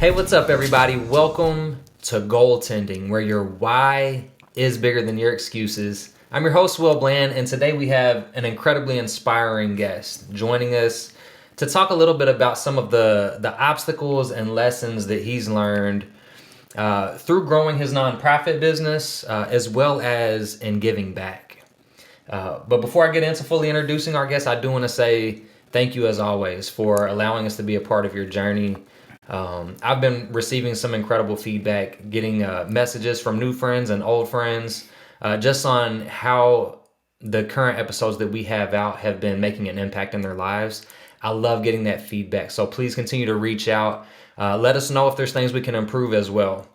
Hey, what's up, everybody? Welcome to Goaltending, where your why is bigger than your excuses. I'm your host, Will Bland, and today we have an incredibly inspiring guest joining us to talk a little bit about some of the obstacles and lessons that he's learned through growing his nonprofit business, as well as in giving back. But before I get into fully introducing our guest, I do want to say thank you, as always, for allowing us to be a part of your journey. I've been receiving some incredible feedback, getting messages from new friends and old friends, just on how the current episodes that we have out have been making an impact in their lives. I love getting that feedback. So please continue to reach out. Let us know if there's things we can improve as well.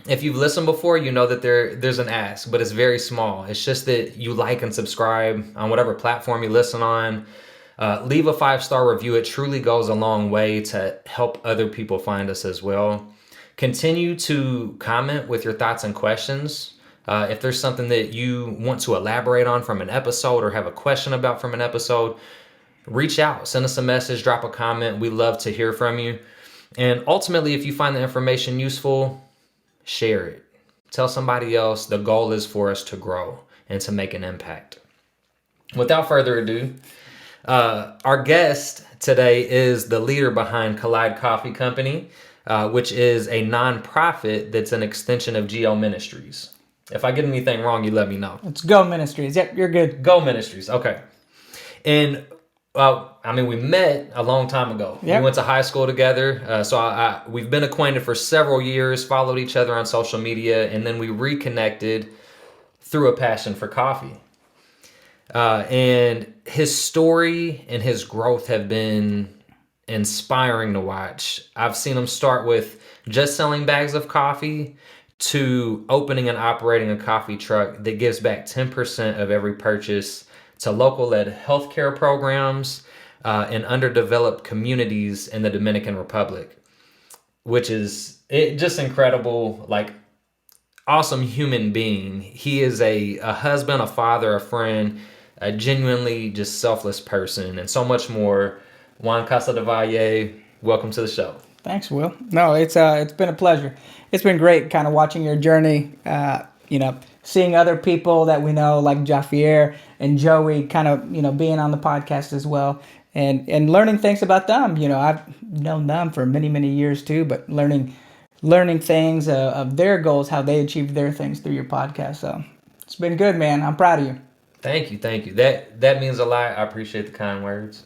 If you've listened before, you know that there's an ask, but it's very small. It's just that you like and subscribe on whatever platform you listen on. Leave a 5-star review. It truly goes a long way to help other people find us as well. Continue to comment with your thoughts and questions. If there's something that you want to elaborate on from an episode or have a question about from an episode, reach out, send us a message, drop a comment. We love to hear from you. And ultimately, if you find the information useful, share it. Tell somebody else. The goal is for us to grow and to make an impact. Without further ado, our guest today is the leader behind Collide Coffee Company, which is a nonprofit that's an extension of GL Ministries. If I get anything wrong, you let me know. It's Go Ministries. Yep, you're good. Go Ministries. Okay. And we met a long time ago. Yep. We went to high school together. So we've been acquainted for several years, followed each other on social media, and then we reconnected through a passion for coffee. And his story and his growth have been inspiring to watch. I've seen him start with just selling bags of coffee to opening and operating a coffee truck that gives back 10% of every purchase to local-led healthcare programs in underdeveloped communities in the Dominican Republic, which is just incredible, awesome human being. He is a husband, a father, a friend, a genuinely just selfless person, and so much more. Juan Casa de Valle, welcome to the show. Thanks, Will. No, it's been a pleasure. It's been great kind of watching your journey, seeing other people that we know like Javier and Joey kind of, being on the podcast as well and learning things about them. I've known them for many, many years too, but learning things of their goals, how they achieved their things through your podcast. So it's been good, man. I'm proud of you. Thank you. That means a lot. I appreciate the kind words.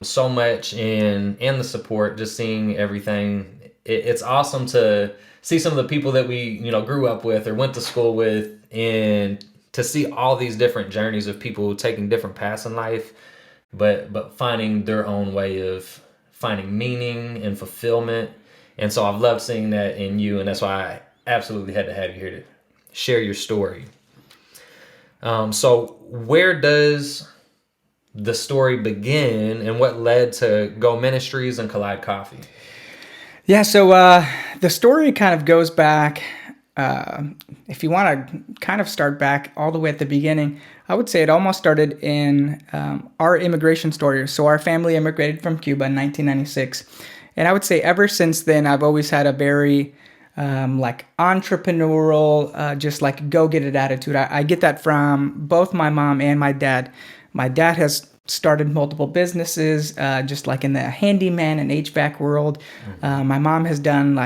So much in the support, just seeing everything. It's awesome to see some of the people that we, grew up with or went to school with, and to see all these different journeys of people taking different paths in life, but finding their own way of finding meaning and fulfillment. And so I've loved seeing that in you, and that's why I absolutely had to have you here to share your story. So where does the story begin, and what led to Go Ministries and Collide Coffee? Yeah, so the story kind of goes back, if you want to kind of start back all the way at the beginning, I would say it almost started in our immigration story. So our family immigrated from Cuba in 1996. And I would say ever since then, I've always had a very entrepreneurial, just go-get-it attitude. I get that from both my mom and my dad. My dad has started multiple businesses, just like in the handyman and HVAC world. My mom has done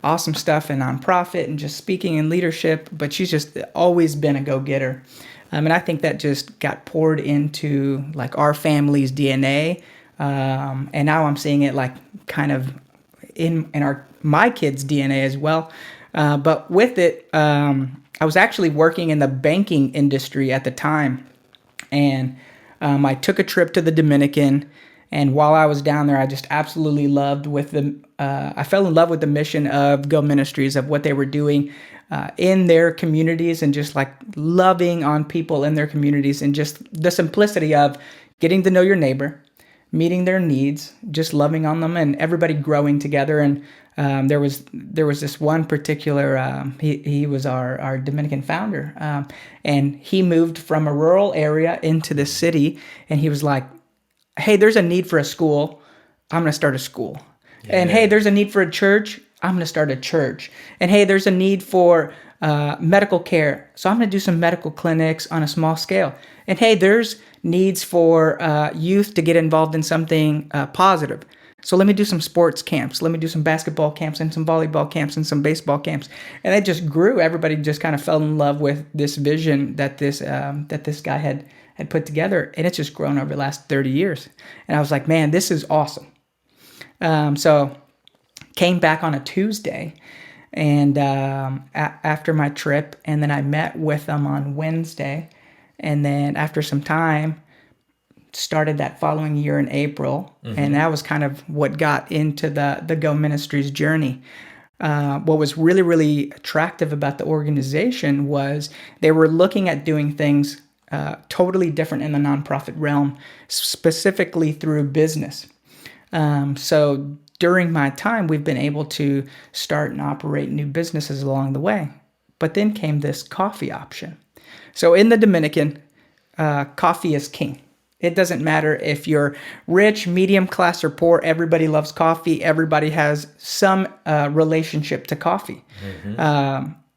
awesome stuff in nonprofit and just speaking and leadership, but she's just always been a go-getter. And I think that just got poured into our family's DNA. And now I'm seeing it kind of in my kids' DNA as well. But with it, I was actually working in the banking industry at the time. And I took a trip to the Dominican, and while I was down there, I just absolutely I fell in love with the mission of Go Ministries, of what they were doing in their communities, and just loving on people in their communities, and just the simplicity of getting to know your neighbor, meeting their needs, just loving on them, and everybody growing together. And there was this one particular, he was our Dominican founder, and he moved from a rural area into the city, and he was like, hey, there's a need for a school. I'm going to start a school. And hey, there's a need for a church. I'm going to start a church. And hey, there's a need for medical care. So I'm going to do some medical clinics on a small scale. And hey, there's needs for youth to get involved in something positive. So let me do some sports camps. Let me do some basketball camps and some volleyball camps and some baseball camps. And it just grew. Everybody just kind of fell in love with this vision that this guy had put together. And it's just grown over the last 30 years. And I was like, man, this is awesome. So came back on a Tuesday and after my trip, and then I met with them on Wednesday. And then after some time, started that following year in April. And that was kind of what got into the Go Ministries journey. What was really, really attractive about the organization was they were looking at doing things totally different in the nonprofit realm, specifically through business. So during my time, we've been able to start and operate new businesses along the way. But then came this coffee option. So in the Dominican, coffee is king. It doesn't matter if you're rich, medium class, or poor. Everybody loves coffee. Everybody has some relationship to coffee.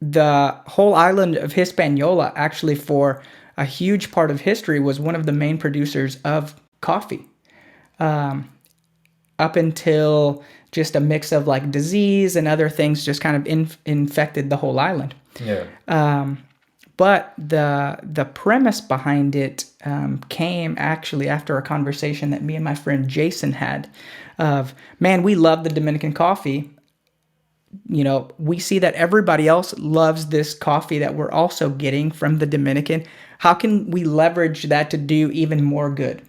The whole island of Hispaniola, actually, for a huge part of history, was one of the main producers of coffee. Up until just a mix of like disease and other things just kind of infected the whole island. But the premise behind it came actually after a conversation that me and my friend Jason had of, man, we love the Dominican coffee. You know, we see that everybody else loves this coffee that we're also getting from the Dominican. How can we leverage that to do even more good?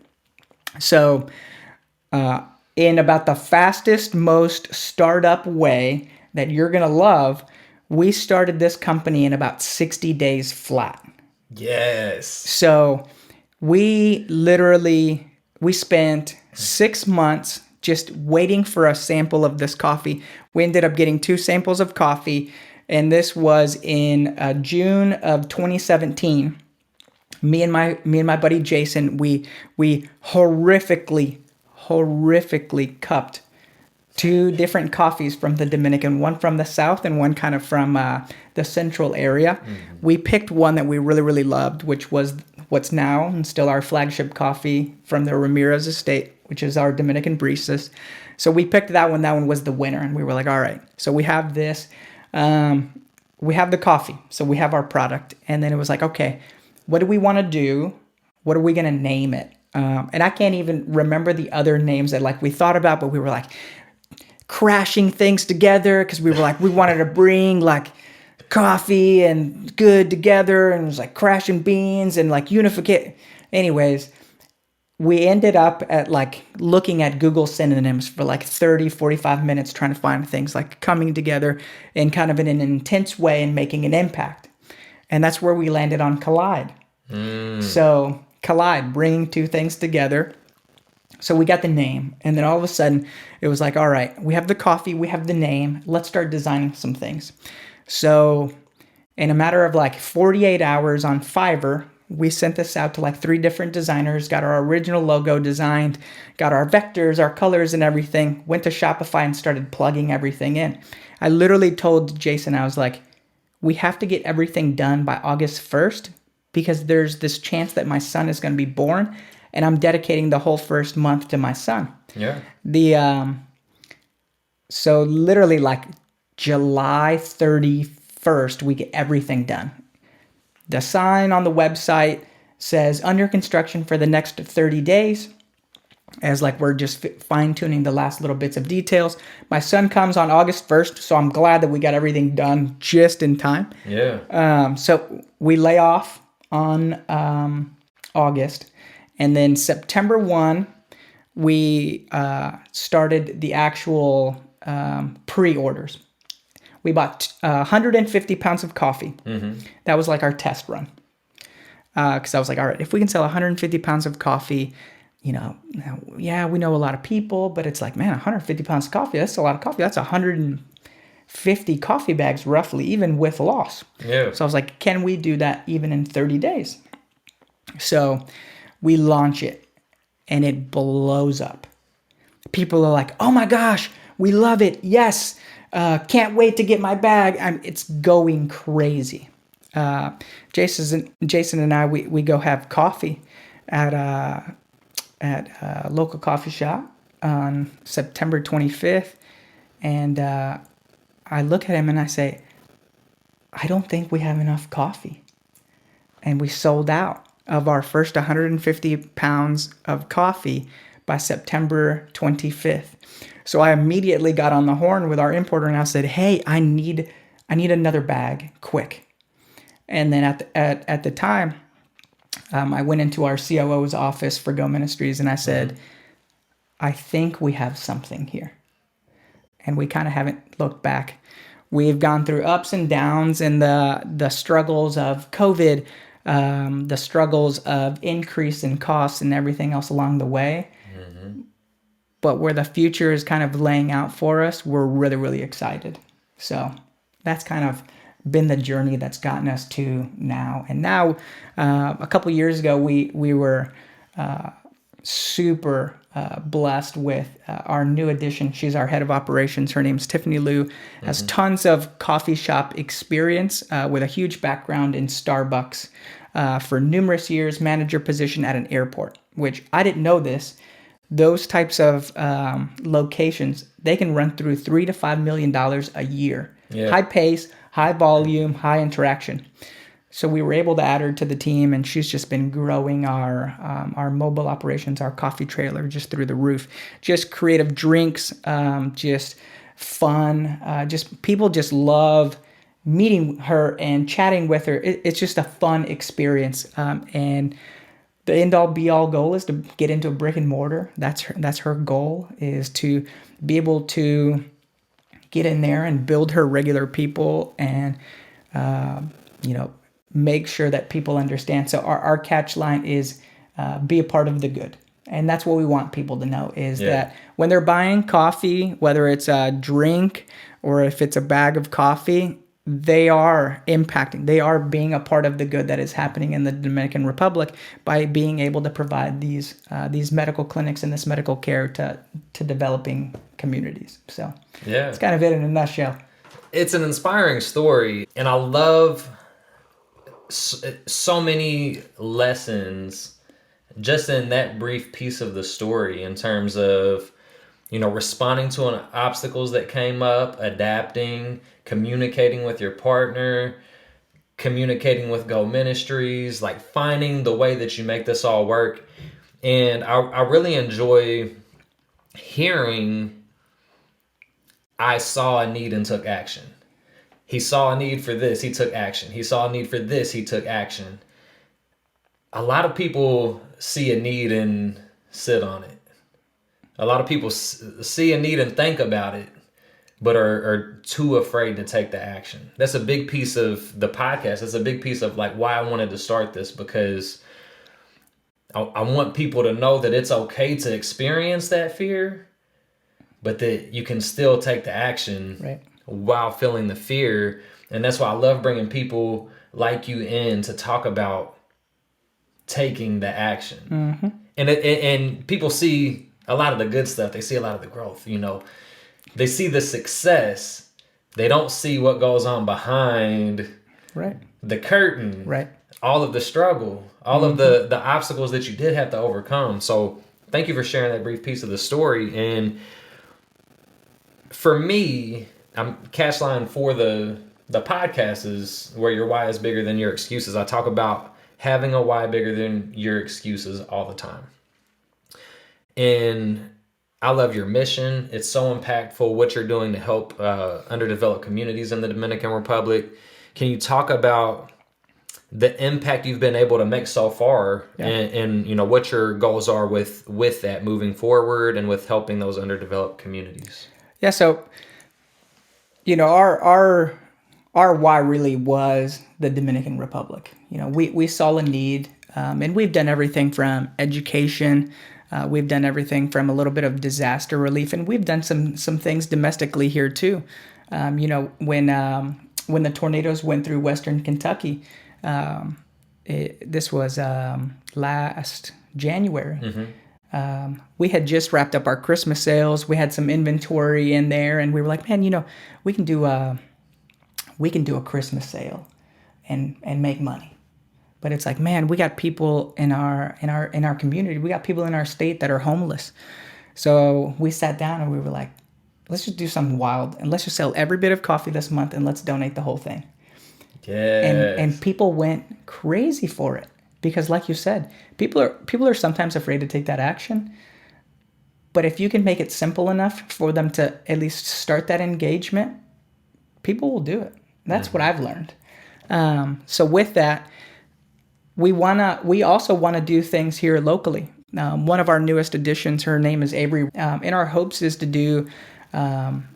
So in about the fastest, most startup way that you're going to love, we started this company in about 60 days flat. Yes. So we spent 6 months just waiting for a sample of this coffee. We ended up getting 2 samples of coffee, and this was in June of 2017. Me and my buddy Jason, we horrifically cupped 2 different coffees from the Dominican, one from the south and one kind of from the central area. We picked one that we really, really loved, which was what's now and still our flagship coffee from the Ramirez estate, which is our Dominican baristas. So we picked that one. That one was the winner. And we were like, all right, so we have this. We have the coffee. So we have our product. And then it was like, okay, what do we want to do? What are we going to name it? And I can't even remember the other names that like we thought about, but we were like crashing things together because we were like, we wanted to bring like coffee and good together, and it was like crashing beans and like unificate. Anyways, we ended up at like looking at Google synonyms for like 30, 45 minutes trying to find things like coming together in kind of in an intense way and making an impact. And that's where we landed on Collide. So Collide, bringing 2 things together. So we got the name, and then all of a sudden it was like, all right, we have the coffee, we have the name, let's start designing some things. So in a matter of like 48 hours on Fiverr, we sent this out to like 3 different designers, got our original logo designed, got our vectors, our colors and everything, went to Shopify and started plugging everything in. I literally told Jason, I was like, we have to get everything done by August 1st because there's this chance that my son is going to be born, and I'm dedicating the whole first month to my son. So literally like July 31st, we get everything done. The sign on the website says under construction for the next 30 days, as like we're just fine-tuning the last little bits of details. My son comes on August 1st, so I'm glad that we got everything done just in time. So we lay off on August. And then September 1, we started the actual pre-orders. We bought 150 pounds of coffee. That was like our test run. Because I was like, all right, if we can sell 150 pounds of coffee, you know, yeah, we know a lot of people, but it's like, man, 150 pounds of coffee, that's a lot of coffee. That's 150 coffee bags roughly, even with loss. So I was like, can we do that even in 30 days? So we launch it and it blows up. People are like, oh my gosh, We love it. Yes. Can't wait to get my bag. It's going crazy. Jason and I, we go have coffee at a local coffee shop on September 25th. And I look at him and I say, I don't think we have enough coffee. And we sold out of our first 150 pounds of coffee by September 25th. So I immediately got on the horn with our importer and I said, hey, I need another bag quick. And then at the time, I went into our COO's office for Go Ministries and I said, I think we have something here. And we kind of haven't looked back. We've gone through ups and downs and the struggles of COVID, the struggles of increase in costs and everything else along the way. But where the future is kind of laying out for us, we're really, really excited. So that's kind of been the journey that's gotten us to now. And now, a couple years ago, we were super blessed with our new addition. She's our head of operations. Her name's Tiffany Liu. Has tons of coffee shop experience with a huge background in Starbucks for numerous years, manager position at an airport, which I didn't know this. Those types of locations, they can run through $3 to $5 million a year. Yeah. High pace, high volume, high interaction. So we were able to add her to the team, and she's just been growing our mobile operations, our coffee trailer, just through the roof. Just creative drinks, just fun. Just people just love meeting her and chatting with her. It's just a fun experience, and the end-all be-all goal is to get into a brick and mortar. That's her goal, is to be able to get in there and build her regular people and, make sure that people understand. So our catch line is be a part of the good. And that's what we want people to know is that when they're buying coffee, whether it's a drink or if it's a bag of coffee, they are impacting, they are being a part of the good that is happening in the Dominican Republic by being able to provide these medical clinics and this medical care to developing communities. So it's kind of it in a nutshell. It's an inspiring story, and I love so many lessons just in that brief piece of the story in terms of responding to obstacles that came up, adapting, communicating with your partner, communicating with Go Ministries, like finding the way that you make this all work. And I really enjoy hearing, I saw a need and took action. He saw a need for this, he took action. He saw a need for this, he took action. A lot of people see a need and sit on it. A lot of people see a need and think about it, but are too afraid to take the action. That's a big piece of the podcast. That's a big piece of like why I wanted to start this, because I want people to know that it's okay to experience that fear, but that you can still take the action while feeling the fear. And that's why I love bringing people like you in to talk about taking the action. And people see a lot of the good stuff. They see a lot of the growth, They see the success. They don't see what goes on behind the curtain. All of the struggle, all of the obstacles that you did have to overcome. So thank you for sharing that brief piece of the story. And for me, cash line for the podcast is where your why is bigger than your excuses. I talk about having a why bigger than your excuses all the time. And I love your mission. It's so impactful what you're doing to help underdeveloped communities in the Dominican Republic. Can you talk about the impact you've been able to make so far and what your goals are with that moving forward and with helping those underdeveloped communities? Yeah, so our why really was the Dominican Republic. We saw a need, and we've done everything from education. We've done everything from a little bit of disaster relief, and we've done some things domestically here too. When the tornadoes went through Western Kentucky, this was last January. We had just wrapped up our Christmas sales. We had some inventory in there, and we were like, man, we can do a Christmas sale and make money. But it's like, man, we got people in our community. We got people in our state that are homeless. So we sat down and we were like, let's just do something wild and let's just sell every bit of coffee this month and let's donate the whole thing. Yes. And people went crazy for it because, like you said, people are sometimes afraid to take that action. But if you can make it simple enough for them to at least start that engagement, people will do it. That's what I've learned. So with that, we also wanna do things here locally. One of our newest additions, her name is Avery. And our hopes is to do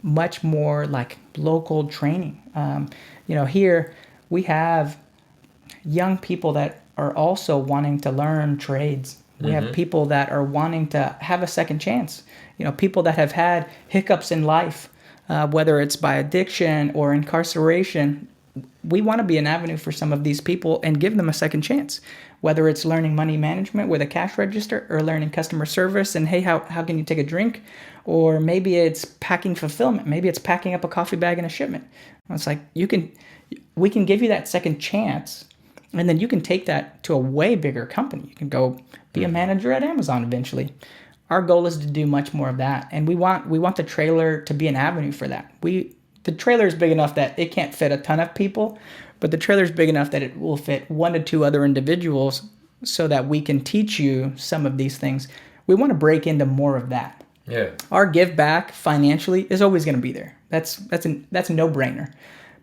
much more like local training. Here we have young people that are also wanting to learn trades. We have people that are wanting to have a second chance. People that have had hiccups in life, whether it's by addiction or incarceration. We want to be an avenue for some of these people and give them a second chance, whether it's learning money management with a cash register or learning customer service and, hey, how can you take a drink? Or maybe it's packing fulfillment. Maybe it's packing up a coffee bag in a shipment. It's like we can give you that second chance, and then you can take that to a way bigger company. You can go be a manager at Amazon eventually. Our goal is to do much more of that, and we want the trailer to be an avenue for that. The trailer is big enough that it can't fit a ton of people, but the trailer is big enough that it will fit 1 to 2 other individuals so that we can teach you some of these things. We want to break into more of that. Yeah. Our give back financially is always going to be there. That's a no-brainer.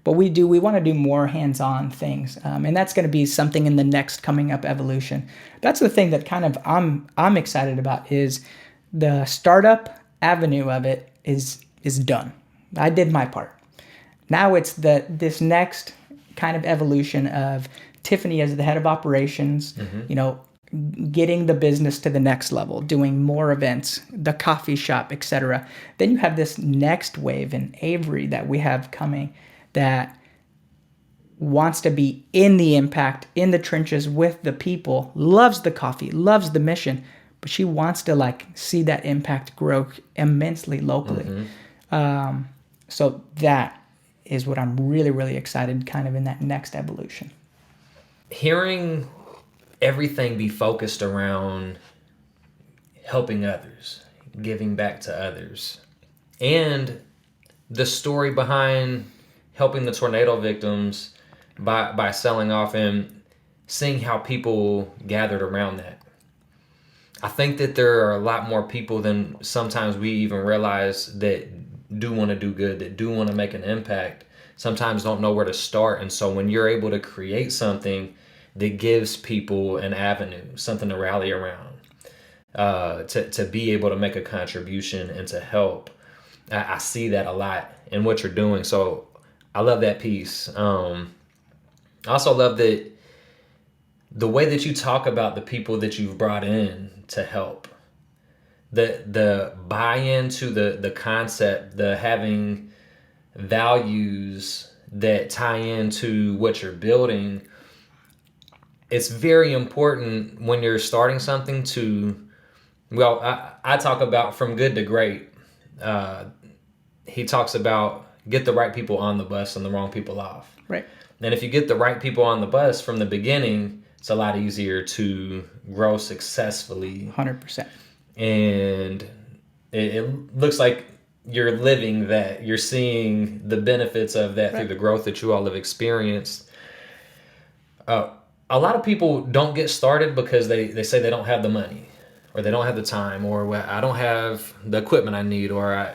But we want to do more hands-on things, and that's going to be something in the next coming up evolution. That's the thing that kind of I'm excited about is the startup avenue of it is done. I did my part. Now it's this next kind of evolution of Tiffany as the head of operations, getting the business to the next level, doing more events, the coffee shop, etc. Then you have this next wave in Avery that we have coming that wants to be in the impact, in the trenches with the people, loves the coffee, loves the mission, but she wants to see that impact grow immensely locally. So that is what I'm really, really excited kind of in that next evolution. Hearing everything be focused around helping others, giving back to others, and the story behind helping the tornado victims by selling off and seeing how people gathered around that. I think that there are a lot more people than sometimes we even realize that do want to do good, that do want to make an impact, sometimes don't know where to start. And so when you're able to create something that gives people an avenue, something to rally around, to be able to make a contribution and to help, I see that a lot in what you're doing. So I love that piece. I also love that the way that you talk about the people that you've brought in to help, the buy-in to the concept, the having values that tie into what you're building. It's very important when you're starting something I talk about from good to great. He talks about get the right people on the bus and the wrong people off. Right. And if you get the right people on the bus from the beginning, it's a lot easier to grow successfully. 100%. And it looks like you're living that. You're seeing the benefits of that through the growth that you all have experienced. A lot of people don't get started because they say they don't have the money, or they don't have the time, or I don't have the equipment I need, or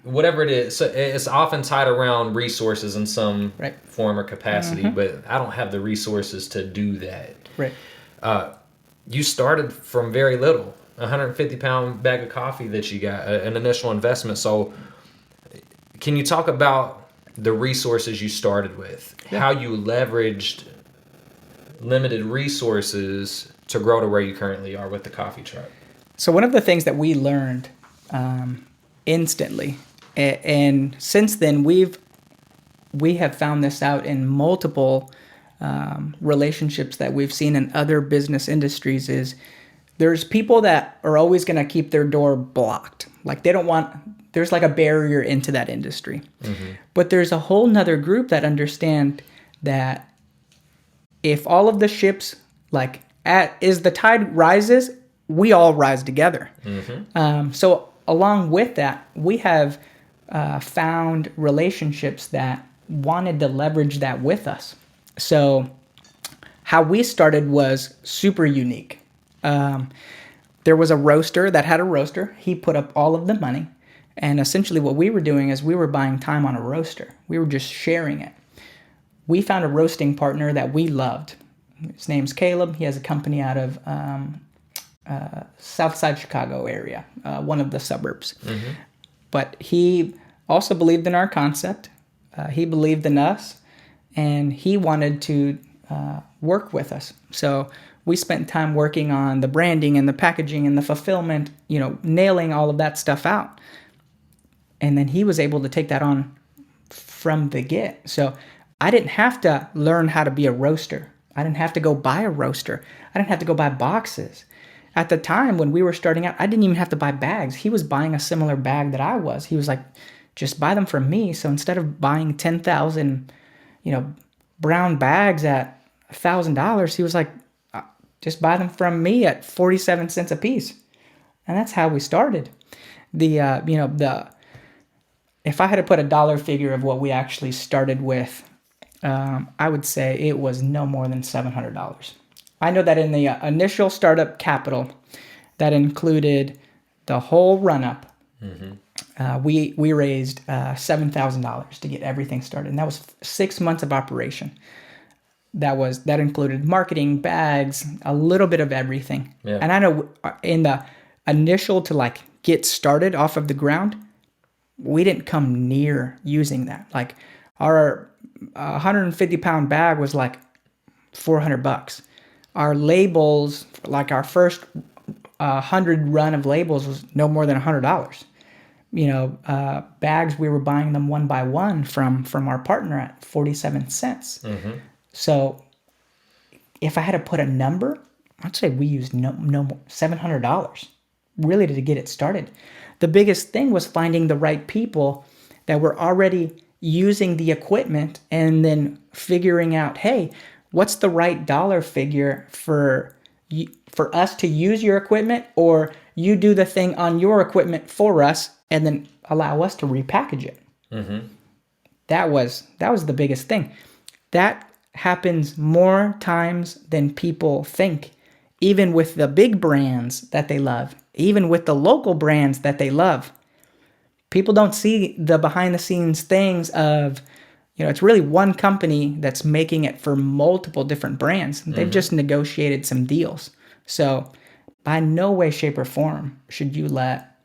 whatever it is. So it's often tied around resources in some form or capacity, but I don't have the resources to do that. Right. You started from very little. 150-pound bag of coffee that you got, an initial investment. So can you talk about the resources you started with, how you leveraged limited resources to grow to where you currently are with the coffee truck? So one of the things that we learned instantly, and since then we have found this out in multiple relationships that we've seen in other business industries, is There's people that are always going to keep their door blocked. Like they don't want, there's like a barrier into that industry. But there's a whole nother group that understand that if all of the ships, like as the tide rises, we all rise together. So along with that, we have found relationships that wanted to leverage that with us. So how we started was super unique. There was a roaster that had a roaster. He put up all of the money. And essentially what we were doing is we were buying time on a roaster. We were just sharing it. We found a roasting partner that we loved. His name's Caleb. He has a company out of Southside Chicago area, one of the suburbs. But he also believed in our concept. He believed in us, and he wanted to work with us. So we spent time working on the branding and the packaging and the fulfillment, nailing all of that stuff out. And then he was able to take that on from the get. So I didn't have to learn how to be a roaster. I didn't have to go buy a roaster. I didn't have to go buy boxes. At the time when we were starting out, I didn't even have to buy bags. He was buying a similar bag that I was. He was like, just buy them from me. So instead of buying 10,000, brown bags at $1,000, he was like, just buy them from me at 47 cents a piece. And that's how we started. If I had to put a dollar figure of what we actually started with, I would say it was no more than $700. I know that in the initial startup capital, that included the whole run-up. We raised $7,000 to get everything started, and that was 6 months of operation. That included marketing, bags, a little bit of everything. Yeah. And I know in the initial to get started off of the ground, we didn't come near using that. Like our 150-pound bag was like $400. Our labels, like our first 100 run of labels, was no more than $100. Bags, we were buying them one by one from our partner at 47 cents. So if I had to put a number, I'd say we used no more $700 really to get it started. The biggest thing was finding the right people that were already using the equipment and then figuring out, hey, what's the right dollar figure for us to use your equipment, or you do the thing on your equipment for us and then allow us to repackage it. That was the biggest thing. That happens more times than people think, even with the big brands that they love, even with the local brands that they love. People don't see the behind the scenes things of, it's really one company that's making it for multiple different brands. They've just negotiated some deals. So by no way, shape, or form should you let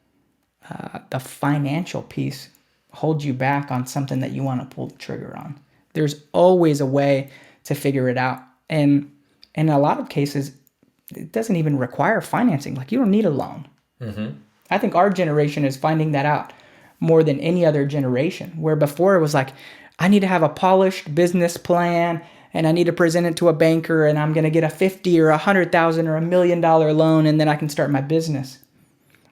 the financial piece hold you back on something that you want to pull the trigger on. There's always a way to figure it out. And in a lot of cases, it doesn't even require financing. Like, you don't need a loan. I think our generation is finding that out more than any other generation, where before it was like, I need to have a polished business plan and I need to present it to a banker and I'm going to get a 50 or 100,000 or $1 million loan and then I can start my business.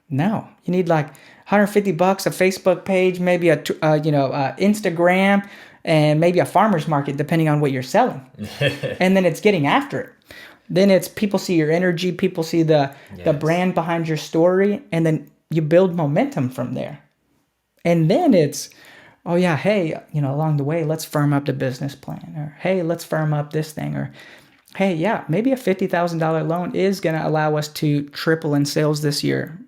No, you need like $150, a Facebook page, maybe a Instagram, and maybe a farmer's market, depending on what you're selling. And then it's getting after it. Then it's people see your energy, people see the brand behind your story, and then you build momentum from there. And then it's, oh yeah, hey, along the way, let's firm up the business plan, or hey, let's firm up this thing, or hey, yeah, maybe a $50,000 loan is going to allow us to triple in sales this year.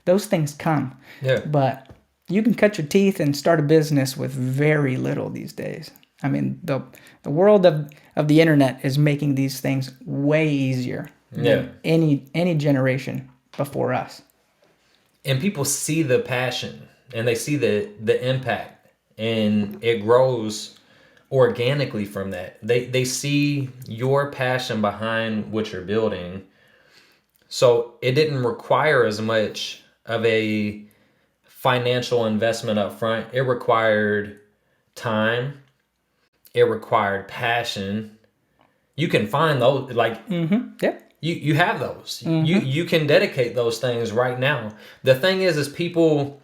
Those things come. Yeah. But you can cut your teeth and start a business with very little these days. I mean, the world of the internet is making these things way easier than any generation before us. And people see the passion and they see the impact, and it grows organically from that. They see your passion behind what you're building. So it didn't require as much of a financial investment up front. It required time. It required passion. You can find those, You have those. You can dedicate those things right now. The thing is people,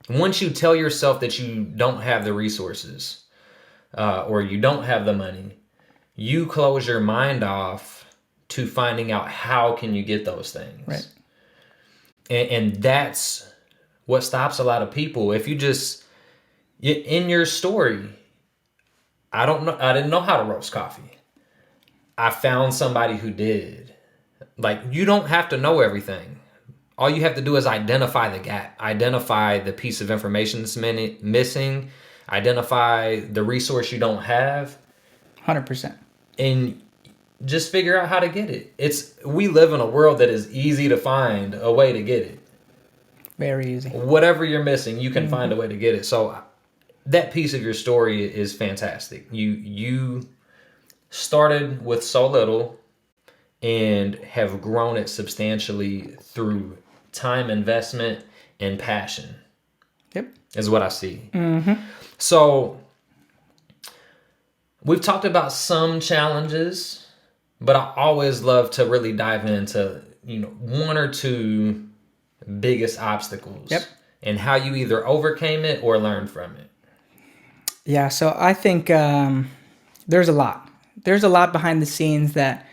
once you tell yourself that you don't have the resources or you don't have the money, you close your mind off to finding out how can you get those things. Right. And that's what stops a lot of people. If you just, in your story, I didn't know how to roast coffee. I found somebody who did. Like, you don't have to know everything. All you have to do is identify the gap, identify the piece of information that's missing, identify the resource you don't have. 100%. And just figure out how to get it. We live in a world that is easy to find a way to get it. Very easy. Whatever you're missing, you can find a way to get it. So that piece of your story is fantastic. You started with so little and have grown it substantially through time investment and passion. Yep. Is what I see. So we've talked about some challenges, but I always love to really dive into, one or two biggest obstacles. Yep. And how you either overcame it or learned from it. Yeah, so I think there's a lot. There's a lot behind the scenes that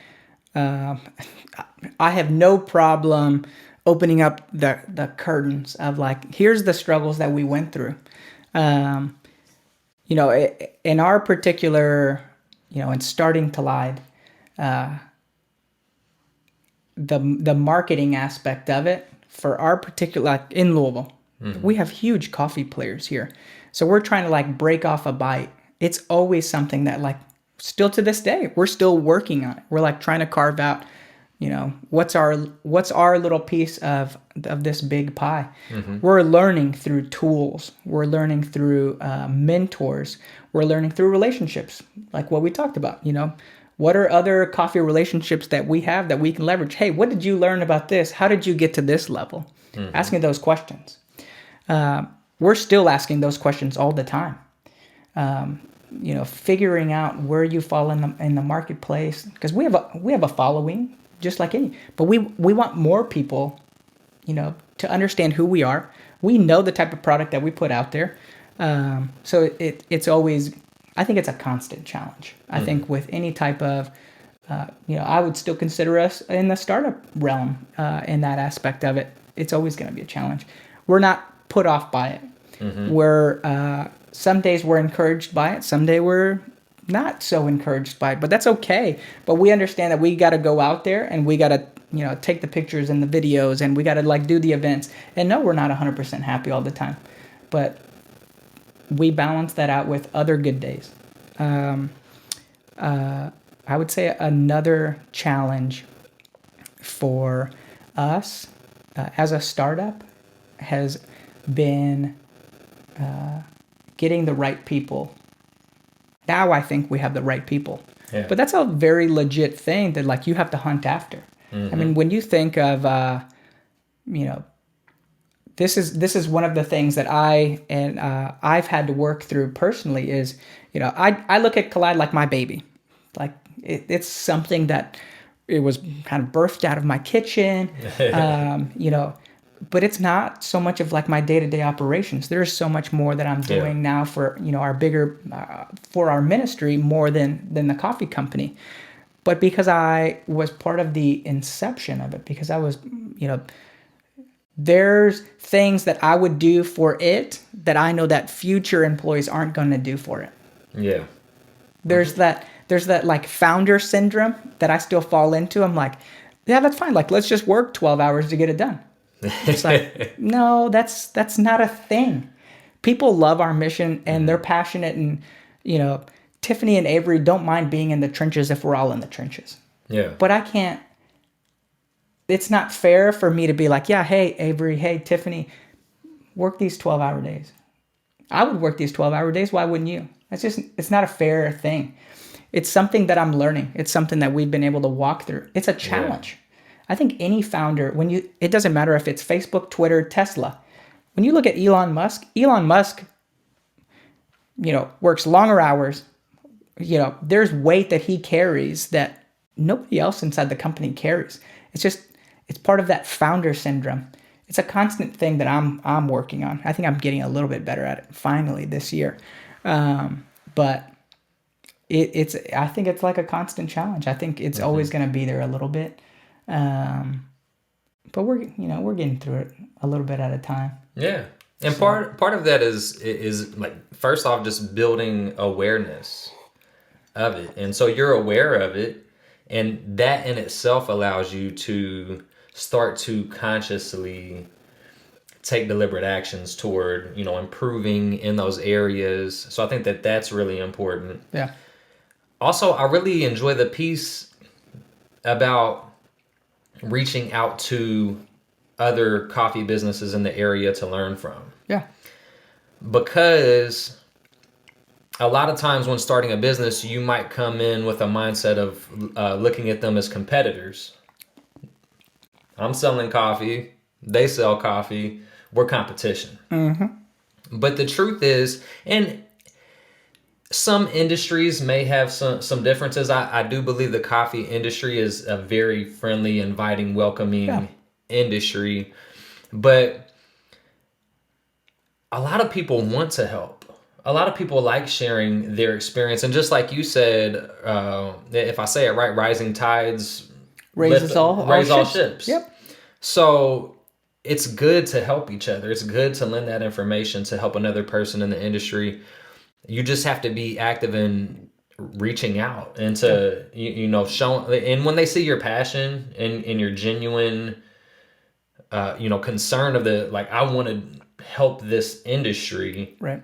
I have no problem opening up the curtains of, like, here's the struggles that we went through. In our particular, in starting Collide, the marketing aspect of it for our particular, like in Louisville, we have huge coffee players here. So we're trying to, like, break off a bite. It's always something that, like, still to this day, we're still working on it. We're, like, trying to carve out, what's our little piece of this big pie. We're learning through tools. We're learning through mentors. We're learning through relationships, like what we talked about. What are other coffee relationships that we have that we can leverage? Hey, what did you learn about this? How did you get to this level? Asking those questions. We're still asking those questions all the time. Figuring out where you fall in the marketplace, because we have a following just like any, but we want more people, to understand who we are. We know the type of product that we put out there. So it's always, I think it's a constant challenge. I think with any type of, I would still consider us in the startup realm in that aspect of it. It's always going to be a challenge. We're not put off by it. We're some days we're encouraged by it. Some day we're not so encouraged by it, but that's okay. But we understand that we got to go out there and we got to, take the pictures and the videos, and we got to, like, do the events. And no, we're not 100% happy all the time, but we balance that out with other good days. I would say another challenge for us as a startup has been getting the right people. Now I think we have the right people. Yeah. But that's a very legit thing that, like, you have to hunt after. I mean, when you think of, this is one of the things that I've had to work through personally is, I look at Collide like my baby. Like, it's something that it was kind of birthed out of my kitchen, but it's not so much of, like, my day-to-day operations. There's so much more that I'm doing now for, our bigger, for our ministry more than the coffee company. But because I was part of the inception of it, because I was, there's things that I would do for it that I know that future employees aren't going to do for it. Yeah. There's that like founder syndrome that I still fall into. I'm like, yeah, that's fine. Like, let's just work 12 hours to get it done. It's like, no, that's not a thing. People love our mission and they're passionate, and, Tiffany and Avery don't mind being in the trenches if we're all in the trenches. Yeah. But I can't, it's not fair for me to be like, yeah, hey, Avery, hey, Tiffany, work these 12-hour days. I would work these 12-hour days. Why wouldn't you? It's not a fair thing. It's something that I'm learning. It's something that we've been able to walk through. It's a challenge. Yeah. I think any founder, it doesn't matter if it's Facebook, Twitter, Tesla. When you look at Elon Musk, works longer hours. There's weight that he carries that nobody else inside the company carries. It's part of that founder syndrome. It's a constant thing that I'm working on. I think I'm getting a little bit better at it finally this year. But I think it's like a constant challenge. I think it's always going to be there a little bit. But we're getting through it a little bit at a time. Yeah. And part of that is like, first off, just building awareness of it. And so you're aware of it, and that in itself allows you to start to consciously take deliberate actions toward, improving in those areas. So I think that that's really important. Yeah. Also, I really enjoy the piece about reaching out to other coffee businesses in the area to learn from. Yeah. Because a lot of times when starting a business, you might come in with a mindset of looking at them as competitors. I'm selling coffee. They sell coffee. We're competition. Mm-hmm. But the truth is, and some industries may have some differences. I do believe the coffee industry is a very friendly, inviting, welcoming industry. But a lot of people want to help. A lot of people like sharing their experience. And just like you said, if I say it right, rising tides raise all ships. Yep. So it's good to help each other. It's good to lend that information to help another person in the industry. You just have to be active in reaching out and to, showing. And when they see your passion and your genuine, concern of I want to help this industry. Right.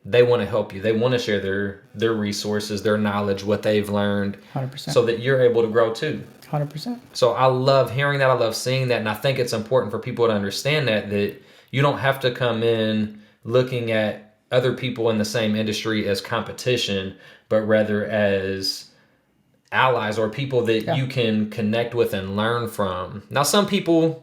They want to help you. They want to share their resources, their knowledge, what they've learned. 100%. So that you're able to grow too. 100%. So I love hearing that. I love seeing that. And I think it's important for people to understand that you don't have to come in looking at other people in the same industry as competition, but rather as allies or people that you can connect with and learn from. Now, some people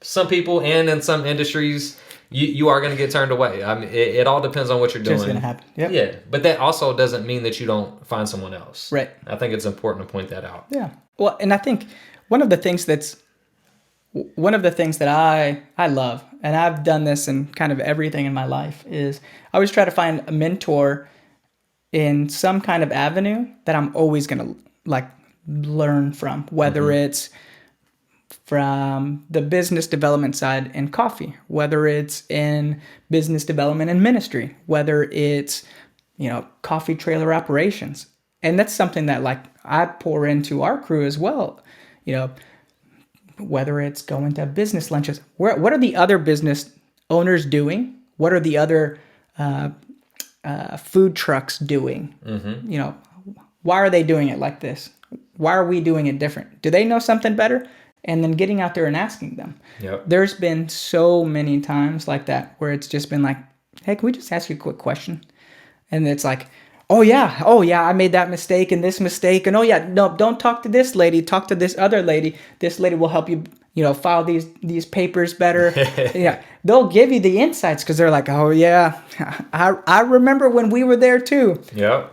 and in some industries, you are going to get turned away. I mean, it all depends on what you're doing. Just going to happen. Yep. Yeah. But that also doesn't mean that you don't find someone else. Right. I think it's important to point that out. Yeah. Well, and I think one of the things that I love, and I've done this in kind of everything in my life, is I always try to find a mentor in some kind of avenue that I'm always going to learn from, whether it's from the business development side in coffee, whether it's in business development and ministry, whether it's, coffee trailer operations. And that's something that I pour into our crew as well, whether it's going to business lunches. What are the other business owners doing? What are the other food trucks doing? Mm-hmm. Why are they doing it like this? Why are we doing it different? Do they know something better? And then getting out there and asking them. Yep. There's been so many times like that where it's just been like, hey, can we just ask you a quick question? And it's like, oh yeah, I made that mistake and this mistake. And oh yeah, no, don't talk to this lady. Talk to this other lady. This lady will help you, file these papers better. Yeah, they'll give you the insights because they're like, oh yeah, I remember when we were there too. Yeah.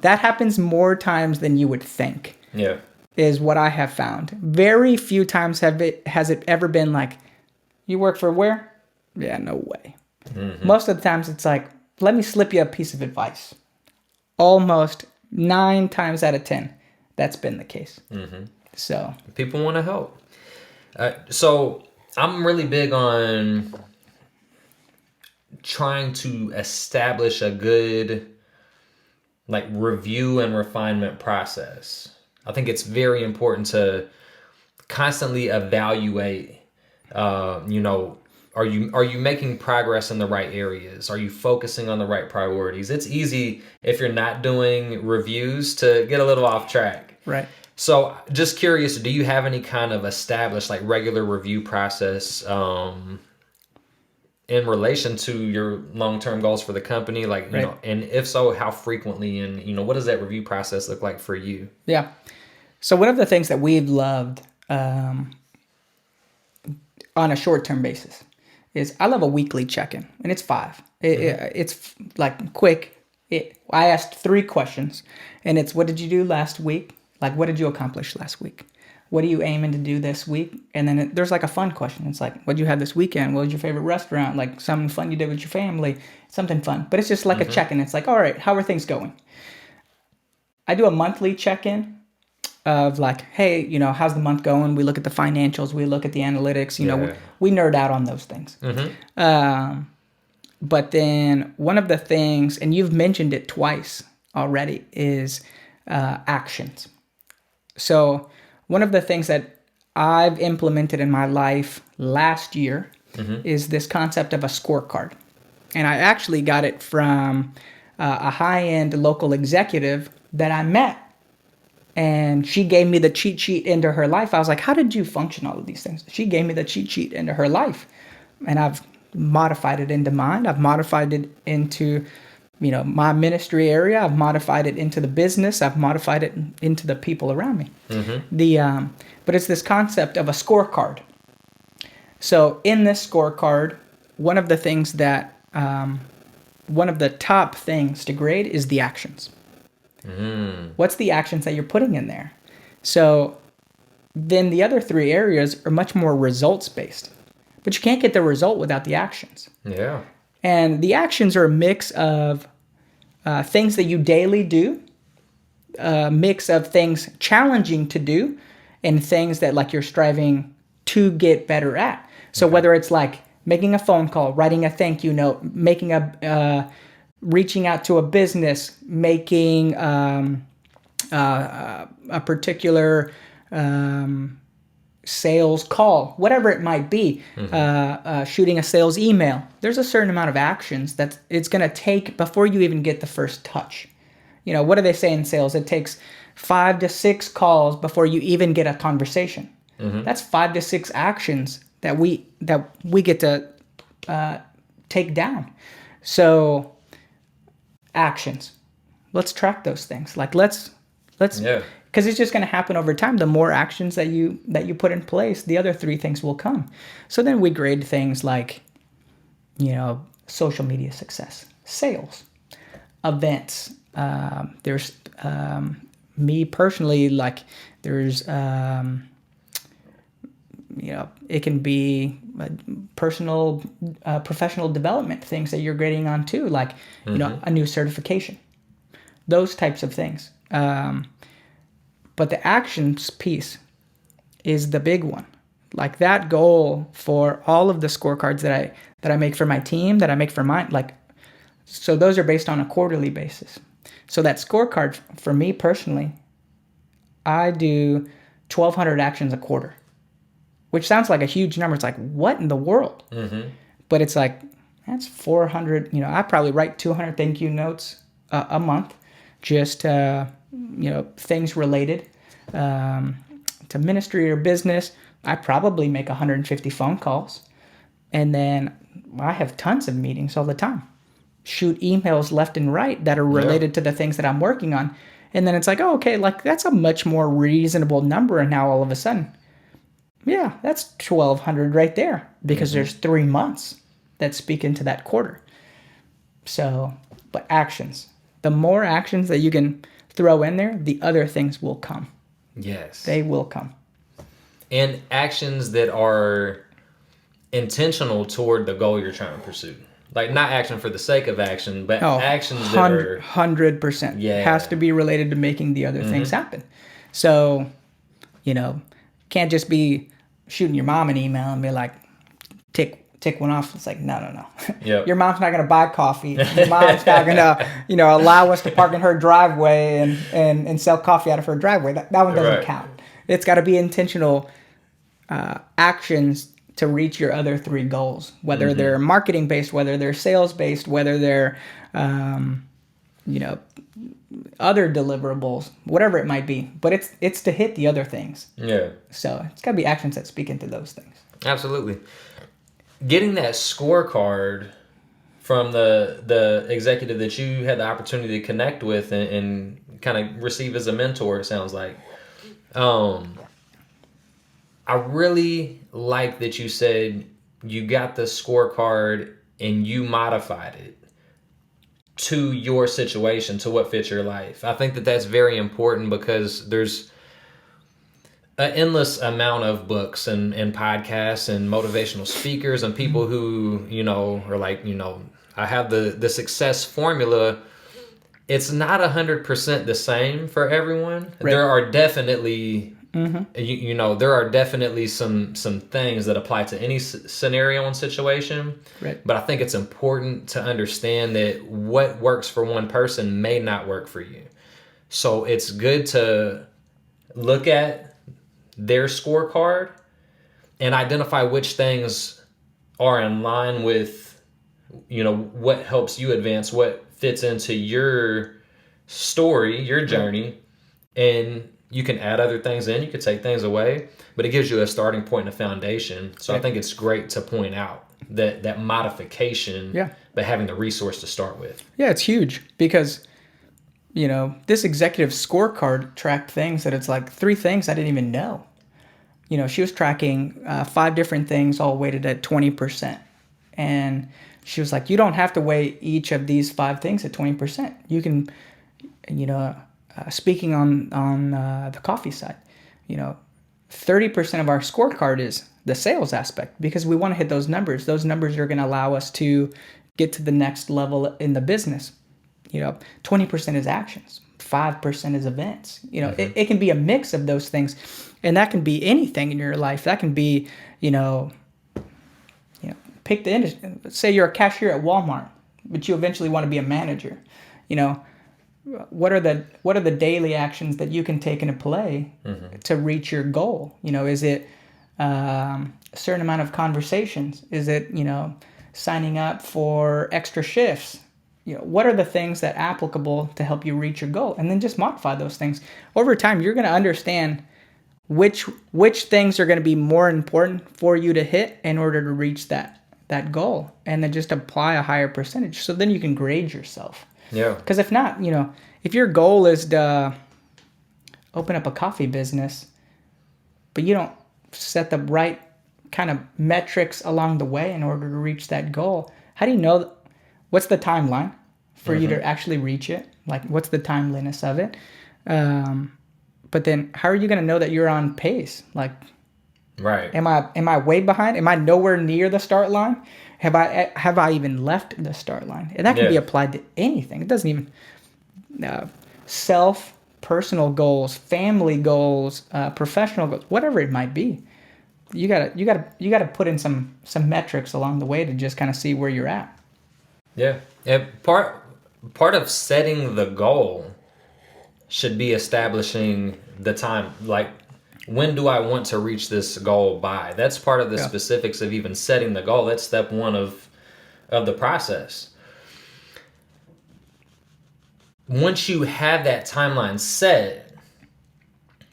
That happens more times than you would think. Yeah. Is what I have found. Very few times has it ever been like, you work for where? Yeah, no way. Mm-hmm. Most of the times it's like, let me slip you a piece of advice. Almost 9 times out of 10, that's been the case. Mm-hmm. So people want to help. So I'm really big on trying to establish a good review and refinement process. I think it's very important to constantly evaluate, are you making progress in the right areas? Are you focusing on the right priorities? It's easy if you're not doing reviews to get a little off track. Right. So just curious, do you have any kind of established regular review process in relation to your long-term goals for the company? And if so, how frequently, and what does that review process look like for you? Yeah. So one of the things that we've loved on a short-term basis is I love a weekly check-in, and it's 5. It's quick. I asked 3 questions, and it's what did you do last week? Like, what did you accomplish last week? What are you aiming to do this week? And then there's like a fun question. It's like, what did you have this weekend? What was your favorite restaurant? Like something fun you did with your family, something fun. But it's just like a check-in. It's like, all right, how are things going? I do a monthly check-in of like, hey, how's the month going? We look at the financials. We look at the analytics. We nerd out on those things. But then one of the things, and you've mentioned it twice already, is actions. So one of the things that I've implemented in my life last year is this concept of a scorecard. And I actually got it from a high-end local executive that I met. And she gave me the cheat sheet into her life. I was like, how did you function all of these things? She gave me the cheat sheet into her life. And I've modified it into mine. I've modified it into my ministry area. I've modified it into the business. I've modified it into the people around me. But it's this concept of a scorecard. So in this scorecard, one of the things that, one of the top things to grade is the actions. What's the actions that you're putting in there? So then the other three areas are much more results based. But you can't get the result without the actions. Yeah. And the actions are a mix of things that you daily do, a mix of things challenging to do, and things that like you're striving to get better at. So whether it's like making a phone call, writing a thank you note, making reaching out to a business, making a particular sales call, whatever it might be, shooting a sales email. There's a certain amount of actions that it's going to take before you even get the first touch. What do they say in sales? It takes 5 to 6 calls before you even get a conversation. That's 5 to 6 actions that we get to take down. So actions, let's track those things. Like let's because it's just going to happen over time. The more actions that you put in place, the other 3 things will come. So then we grade things like social media success, sales, events. There's me personally, like there's it can be personal, professional development things that you're grading on too, like a new certification, those types of things. But the actions piece is the big one. Like that goal for all of the scorecards that I make for my team, that I make for mine, so those are based on a quarterly basis. So that scorecard for me personally, I do 1,200 actions a quarter, which sounds like a huge number. It's like, what in the world? But it's like, that's 400. I probably write 200 thank you notes a month, just things related to ministry or business. I probably make 150 phone calls, and then I have tons of meetings all the time. Shoot emails left and right that are related to the things that I'm working on, and then it's like, oh, okay, like that's a much more reasonable number. And now all of a sudden, yeah, that's 1,200 right there, because there's 3 months that speak into that quarter. So, but actions. The more actions that you can throw in there, the other things will come. Yes. They will come. And actions that are intentional toward the goal you're trying to pursue. Like not action for the sake of action, but actions that are 100%. Yeah. Has to be related to making the other things happen. So, can't just be shooting your mom an email and be like, tick one off. It's like, no. Yep. Your mom's not going to buy coffee. Your mom's not going to, allow us to park in her driveway and sell coffee out of her driveway. That one doesn't count. It's got to be intentional actions to reach your other 3 goals, whether they're marketing based, whether they're sales based, whether they're, other deliverables, whatever it might be. But it's to hit the other things. Yeah. So it's got to be actions that speak into those things. Absolutely. Getting that scorecard from the executive that you had the opportunity to connect with and kind of receive as a mentor, it sounds like. I really like that you said you got the scorecard and you modified it. to your situation, to what fits your life. I think that that's very important because there's an endless amount of books and podcasts and motivational speakers and people who, are like, I have the success formula. It's not 100% the same for everyone. Right. There are definitely, there are definitely some things that apply to any scenario and situation. Right. But I think it's important to understand that what works for one person may not work for you. So it's good to look at their scorecard and identify which things are in line with, what helps you advance, what fits into your story, your journey, and you can add other things in, you could take things away, but it gives you a starting point and a foundation. So I think it's great to point out that modification, but having the resource to start with. Yeah, it's huge because, this executive scorecard tracked things that it's like 3 things I didn't even know. She was tracking 5 different things all weighted at 20%. And she was like, you don't have to weigh each of these 5 things at 20%. You can, speaking on the coffee side, 30% of our scorecard is the sales aspect because we want to hit those numbers. Those numbers are going to allow us to get to the next level in the business. 20% is actions, 5% is events. It can be a mix of those things, and that can be anything in your life. That can be, pick the industry. Let's say you're a cashier at Walmart, but you eventually want to be a manager. What are the daily actions that you can take into play to reach your goal? Is it a certain amount of conversations? Is it signing up for extra shifts? What are the things that are applicable to help you reach your goal? And then just modify those things. Over time, you're going to understand which things are going to be more important for you to hit in order to reach that goal. And then just apply a higher percentage. So then you can grade yourself. Yeah. Because if not, if your goal is to open up a coffee business, but you don't set the right kind of metrics along the way in order to reach that goal, how do you know what's the timeline for you to actually reach it? Like, what's the timeliness of it? But then how are you going to know that you're on pace? Like, right. Am I way behind? Am I nowhere near the start line? Have I even left the start line? And that can be applied to anything. It doesn't even personal goals, family goals, professional goals, whatever it might be. You gotta put in some metrics along the way to just kind of see where you're at. Yeah. Part of setting the goal should be establishing the time. Like, when do I want to reach this goal by? That's part of the specifics of even setting the goal. That's step 1 of the process. Once you have that timeline set,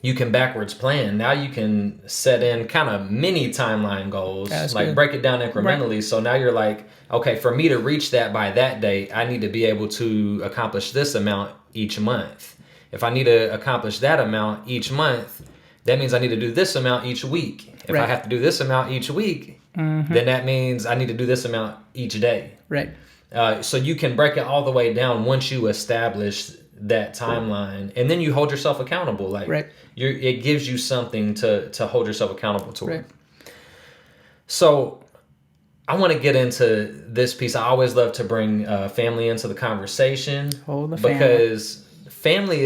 you can backwards plan. Now you can set in kind of mini timeline goals, break it down incrementally. Right. So now you're like, okay, for me to reach that by that date, I need to be able to accomplish this amount each month. If I need to accomplish that amount each month, that means I need to do this amount each week. If I have to do this amount each week, then that means I need to do this amount each day. Right. So you can break it all the way down once you establish that timeline, and then you hold yourself accountable. Like, it gives you something to hold yourself accountable to. Right. So I want to get into this piece. I always love to bring family into the conversation because family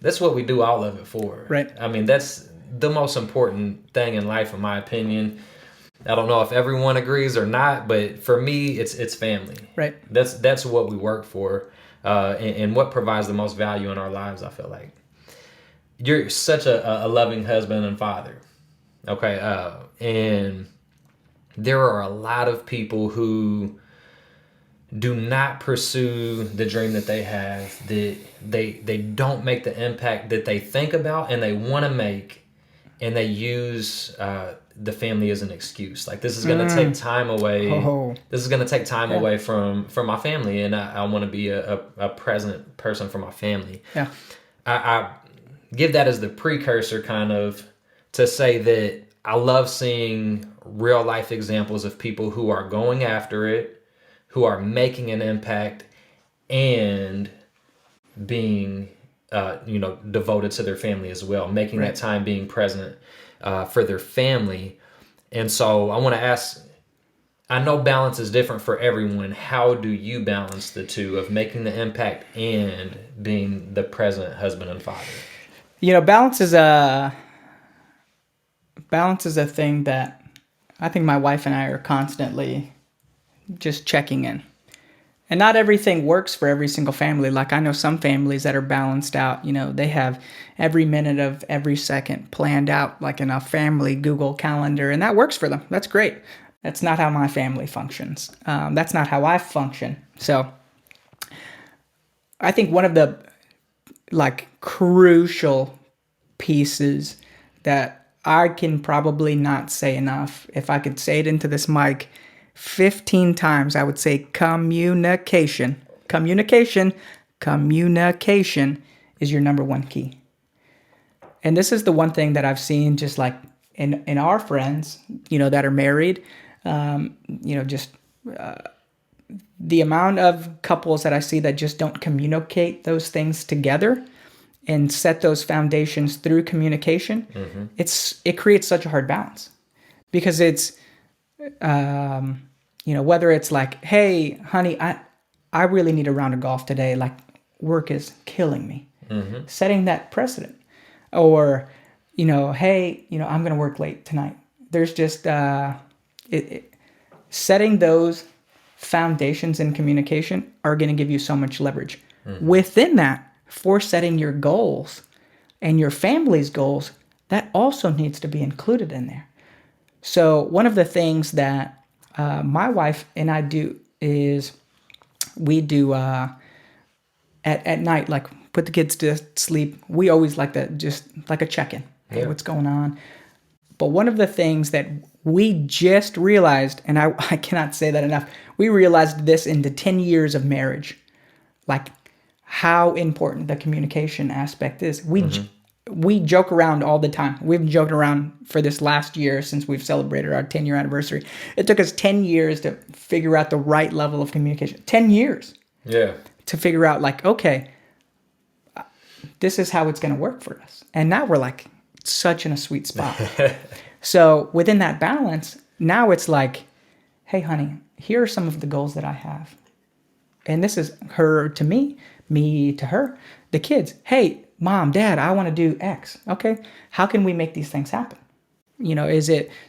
that's what we do all of it for. Right. I mean, that's the most important thing in life, in my opinion. I don't know if everyone agrees or not, but for me, it's family. Right. That's what we work for, and what provides the most value in our lives, I feel like. You're such a loving husband and father. Okay. And there are a lot of people who do not pursue the dream that they have, that they don't make the impact that they think about and they want to make, and they use the family as an excuse. Like, this is going to take time away. This is going to take time away from my family, and I want to be a present person for my family. Yeah. I give that as the precursor, kind of, to say that I love seeing real life examples of people who are going after it, who are making an impact and being devoted to their family as well, making that time, being present for their family. And so I want to ask, I know balance is different for everyone. How do you balance the two of making the impact and being the present husband and father? Balance is a thing that I think my wife and I are constantly just checking in. And not everything works for every single family. Like, I know some families that are balanced out. They have every minute of every second planned out, like in a family Google Calendar, and that works for them. That's great. That's not how my family functions. That's not how I function. So I think one of the crucial pieces that I can probably not say enough, if I could say it into this mic 15 times, I would say communication. Communication is your number one key. And this is the one thing that I've seen just like in our friends, that are married, the amount of couples that I see that just don't communicate those things together and set those foundations through communication, it creates such a hard balance. Because it's, whether it's like, hey, honey, I really need a round of golf today. Like, work is killing me. Setting that precedent. Or, hey, I'm going to work late tonight. There's just setting those foundations in communication are going to give you so much leverage. Within that, for setting your goals and your family's goals, that also needs to be included in there. So one of the things that my wife and I do is we do at night, like put the kids to sleep. We always like to just like a check-in. Hey, what's going on? But one of the things that we just realized, and I cannot say that enough, we realized this in the 10 years of marriage, like how important the communication aspect is. We joke around all the time. We've been joking around for this last year since we've celebrated our 10-year anniversary. It took us 10 years to figure out the right level of communication. 10 years. Yeah. To figure out like, okay, this is how it's going to work for us. And now we're like such in a sweet spot. So within that balance, now it's like, hey, honey, here are some of the goals that I have. And this is her to me to her. The kids, hey, Mom, Dad, I want to do X. Okay, how can we make these things happen? Do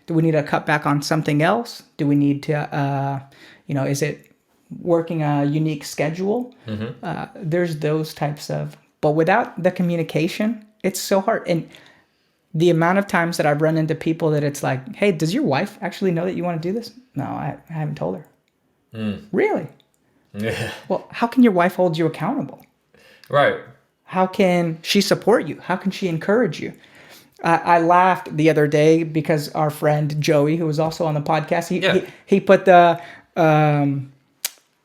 we need to cut back on something else? Do we need to, is it working a unique schedule? There's those types of, but without the communication, it's so hard. And the amount of times that I've run into people that it's like, hey, does your wife actually know that you want to do this? No, I haven't told her. Really? Yeah. Well, how can your wife hold you accountable? Right. How can she support you? How can she encourage you? I laughed the other day because our friend Joey, who was also on the podcast, he put the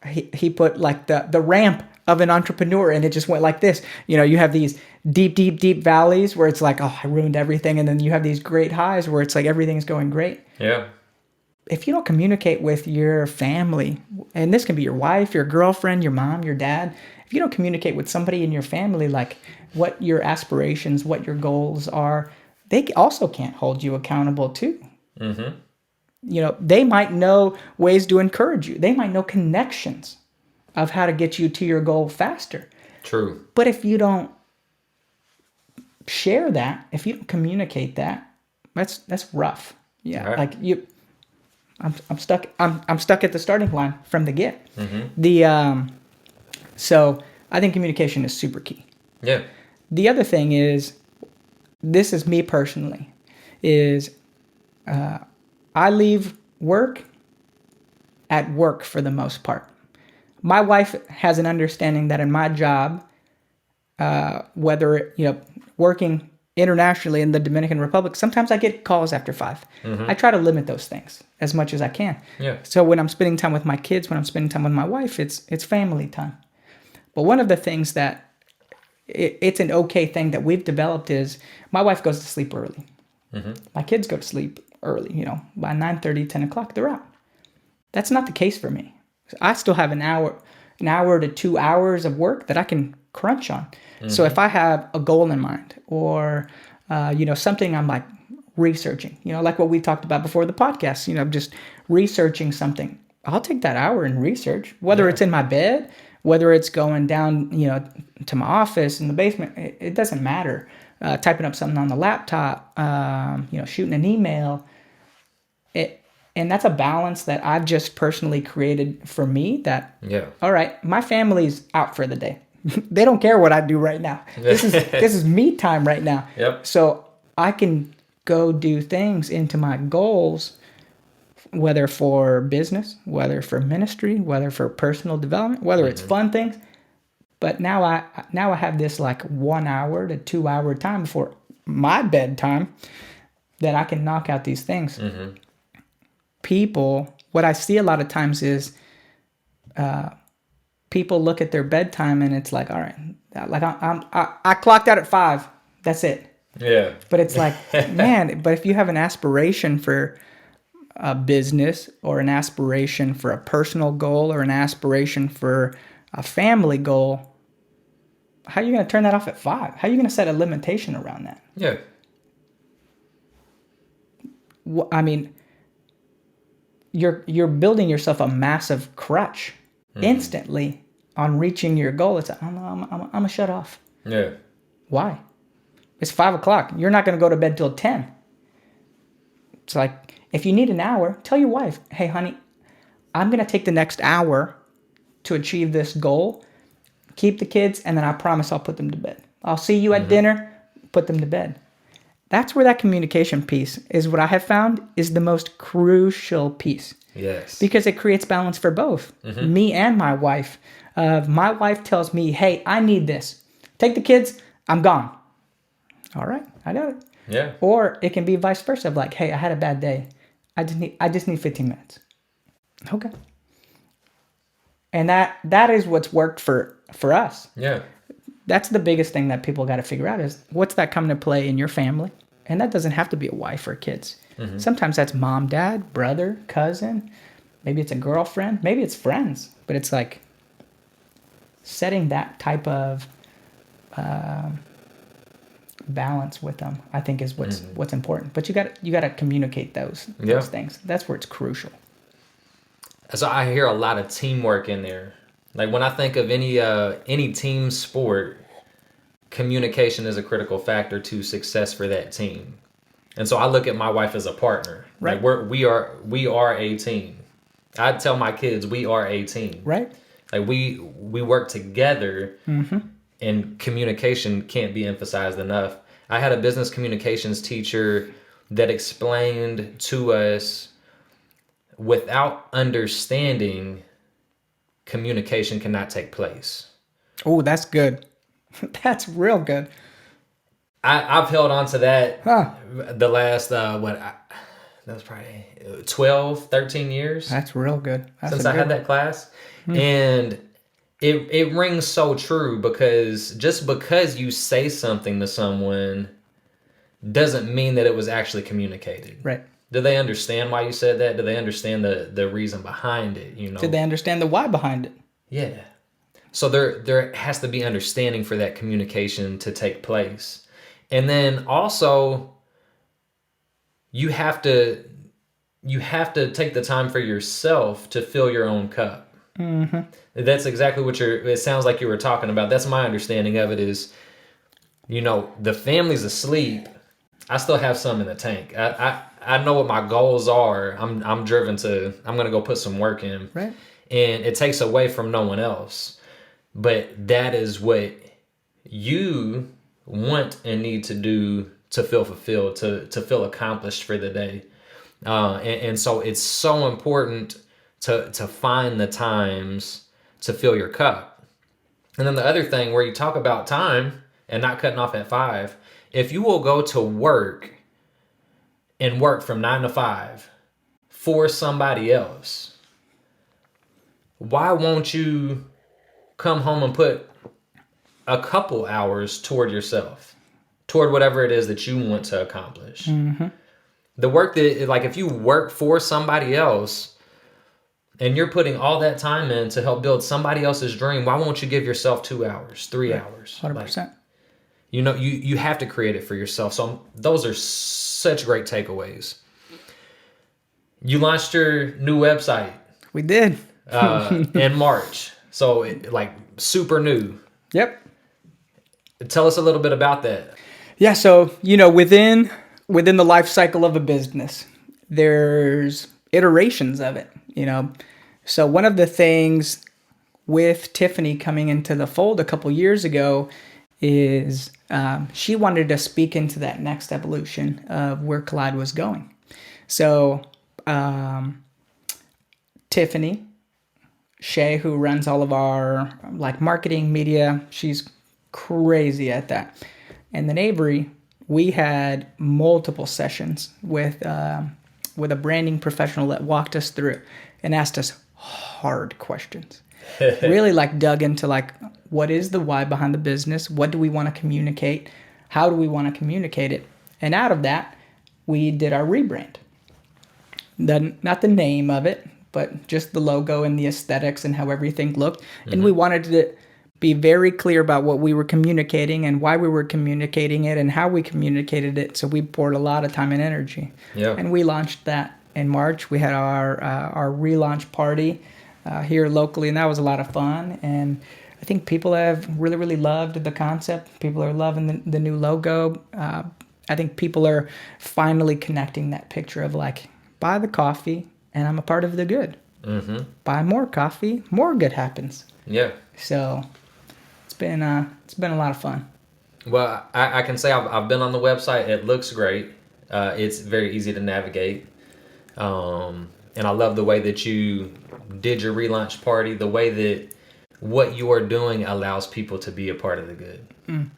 he put like the ramp of an entrepreneur, and it just went like this. You have these deep valleys where it's like, oh, I ruined everything, and then you have these great highs where it's like everything's going great. Yeah. If you don't communicate with your family, and this can be your wife, your girlfriend, your mom, your dad, if you don't communicate with somebody in your family, like what your aspirations, what your goals are, they also can't hold you accountable too. They might know ways to encourage you. They might know connections of how to get you to your goal faster. True. But if you don't share that, if you don't communicate that, that's rough. Yeah. Right. Like I'm stuck. I'm stuck at the starting line from the get. So I think communication is super key. Yeah. The other thing is, this is me personally, is I leave work at work for the most part. My wife has an understanding that in my job, whether working internationally in the Dominican Republic, sometimes I get calls after 5. I try to limit those things as much as I can. Yeah. So when I'm spending time with my kids, when I'm spending time with my wife, it's family time. But one of the things that it's an okay thing that we've developed is my wife goes to sleep early. My kids go to sleep early. By 9:30, 10 o'clock, they're out. That's not the case for me. I still have an hour to 2 hours of work that I can crunch on. So if I have a goal in mind or, something I'm like researching, like what we talked about before the podcast, just researching something, I'll take that hour and research, whether it's in my bed, whether it's going down, to my office in the basement, it doesn't matter. Typing up something on the laptop, shooting an email. And that's a balance that I've just personally created for me that, all right, my family's out for the day. They don't care what I do right now. This is me time right now. Yep. So I can go do things into my goals, whether for business, whether for ministry, whether for personal development, whether it's fun things. But now I have this like 1 hour to 2 hour time before my bedtime that I can knock out these things. People, what I see a lot of times is people look at their bedtime and it's like, all right, like I clocked out at 5. That's it. Yeah. But it's like, man, but if you have an aspiration for a business or an aspiration for a personal goal or an aspiration for a family goal, how are you going to turn that off at 5? How are you going to set a limitation around that? Yeah. I mean, you're building yourself a massive crutch instantly on reaching your goal. It's like, I'm gonna shut off. Yeah. Why? It's 5 o'clock. You're not gonna go to bed till 10. It's like, if you need an hour, tell your wife, hey, honey, I'm gonna take the next hour to achieve this goal. Keep the kids, and then I promise I'll put them to bed. I'll see you at dinner. Put them to bed. That's where that communication piece is what I have found is the most crucial piece. Yes. Because it creates balance for both, me and my wife. My wife tells me, hey, I need this. Take the kids, I'm gone. All right, I got it. Yeah. Or it can be vice versa, of like, hey, I had a bad day. I just need 15 minutes. Okay. And that is what's worked for us. Yeah. That's the biggest thing that people got to figure out is what's that coming to play in your family? And that doesn't have to be a wife or kids. Sometimes that's mom, dad, brother, cousin. Maybe it's a girlfriend. Maybe it's friends. But it's like setting that type of balance with them, I think, is what's important. But you got to communicate those things. That's where it's crucial. So I hear a lot of teamwork in there. Like when I think of any team sport, communication is a critical factor to success for that team. And so I look at my wife as a partner. Right. Like we are a team. I tell my kids we are a team. Right. Like we work together, and communication can't be emphasized enough. I had a business communications teacher that explained to us, without understanding, communication cannot take place. Oh, that's good. That's real good. I've held on to that the last, that was probably 12, 13 years. That's real good. Since I had that class. And it rings so true, because just because you say something to someone doesn't mean that it was actually communicated. Right. Do they understand why you said that? Do they understand the reason behind it? Did they understand the why behind it? Yeah. So there has to be understanding for that communication to take place. And then also you have to take the time for yourself to fill your own cup. That's exactly what it sounds like you were talking about. That's my understanding of it is, the family's asleep. I still have some in the tank. I know what my goals are. I'm driven to, I'm going to go put some work in. Right. And it takes away from no one else. But that is what you want and need to do to feel fulfilled, to feel accomplished for the day. And so it's so important to find the times to fill your cup. And then the other thing where you talk about time and not cutting off at 5, if you will go to work and work from 9 to 5 for somebody else, why won't you come home and put a couple hours toward yourself, toward whatever it is that you want to accomplish? The work that, like, if you work for somebody else, and you're putting all that time in to help build somebody else's dream, why won't you give yourself 2 hours, 3 hours? 100%. You have to create it for yourself. So those are such great takeaways. You launched your new website. We did. In March. So super new. Yep. Tell us a little bit about that. Yeah, so, within the life cycle of a business, there's iterations of it, So one of the things with Tiffany coming into the fold a couple years ago is she wanted to speak into that next evolution of where Collide was going. So Tiffany, Shay, who runs all of our marketing, media, she's crazy at that. And then Avery, we had multiple sessions with a branding professional that walked us through and asked us hard questions. Really dug into what is the why behind the business? What do we want to communicate? How do we want to communicate it? And out of that, we did our rebrand. Not the name of it, but just the logo and the aesthetics and how everything looked. Mm-hmm. And we wanted to be very clear about what we were communicating and why we were communicating it and how we communicated it. So we poured a lot of time and energy. Yeah. And we launched that in March. We had our relaunch party here locally, and that was a lot of fun. And I think people have really, really loved the concept. People are loving the new logo. I think people are finally connecting that picture of buy the coffee and I'm a part of the good. Mm-hmm. Buy more coffee, more good happens. Yeah. So it's been a lot of fun. Well, I can say I've been on the website. It looks great. It's very easy to navigate. And I love the way that you did your relaunch party, the way that what you are doing allows people to be a part of the good. Mm.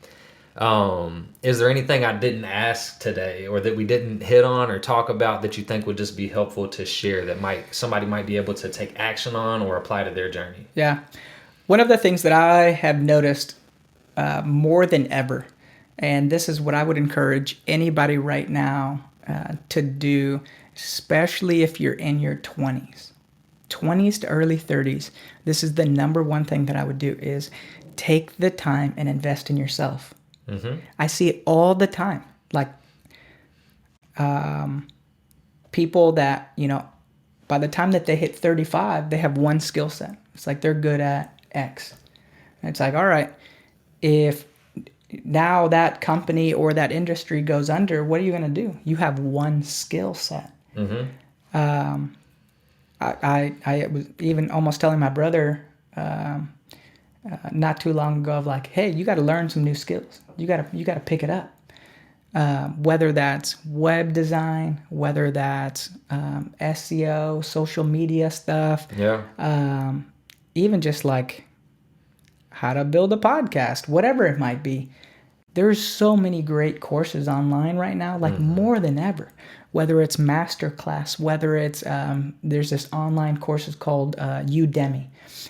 Is there anything I didn't ask today or that we didn't hit on or talk about that you think would just be helpful to share that somebody might be able to take action on or apply to their journey? Yeah. One of the things that I have noticed more than ever, and this is what I would encourage anybody right now to do, especially if you're in your 20s to early 30s, this is the number one thing that I would do is take the time and invest in yourself. Mm-hmm. I see it all the time. People that, by the time that they hit 35, they have one skill set. It's they're good at X. And it's all right, if now that company or that industry goes under, what are you going to do? You have one skill set. Mm-hmm. I was even almost telling my brother not too long ago of hey, you got to learn some new skills. You got to pick it up. Whether that's web design, whether that's SEO, social media stuff. Yeah. Even just how to build a podcast, whatever it might be. There's so many great courses online right now, more than ever. Whether it's masterclass, whether it's there's this online courses called Udemy,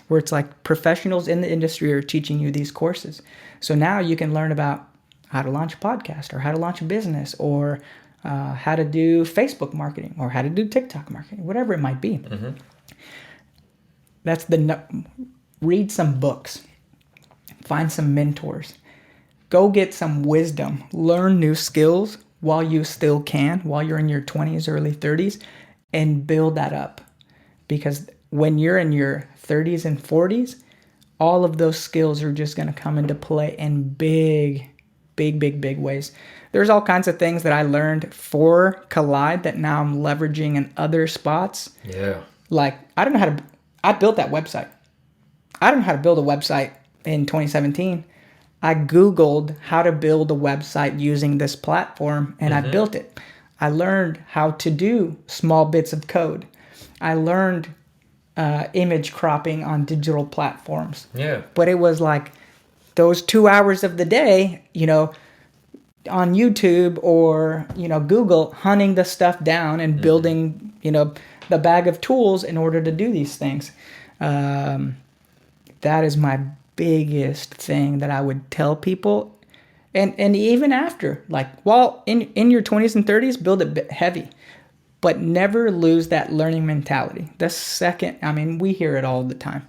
where it's professionals in the industry are teaching you these courses. So now you can learn about how to launch a podcast or how to launch a business or how to do Facebook marketing or how to do TikTok marketing, whatever it might be. Mm-hmm. Read some books, find some mentors, go get some wisdom, learn new skills while you still can, while you're in your 20s, early 30s, and build that up. Because when you're in your 30s and 40s, all of those skills are just going to come into play in big ways. There's all kinds of things that I learned for Collide that now I'm leveraging in other spots. Yeah. I built that website. I don't know how to build a website in 2017. I Googled how to build a website using this platform, and I built it. I learned how to do small bits of code. I learned image cropping on digital platforms. Yeah. But it was those 2 hours of the day, on YouTube or, Google, hunting the stuff down and building, the bag of tools in order to do these things. That is my biggest thing that I would tell people. And even after, while in your 20s and 30s, build it heavy. but never lose that learning mentality. The second, I mean, we hear it all the time.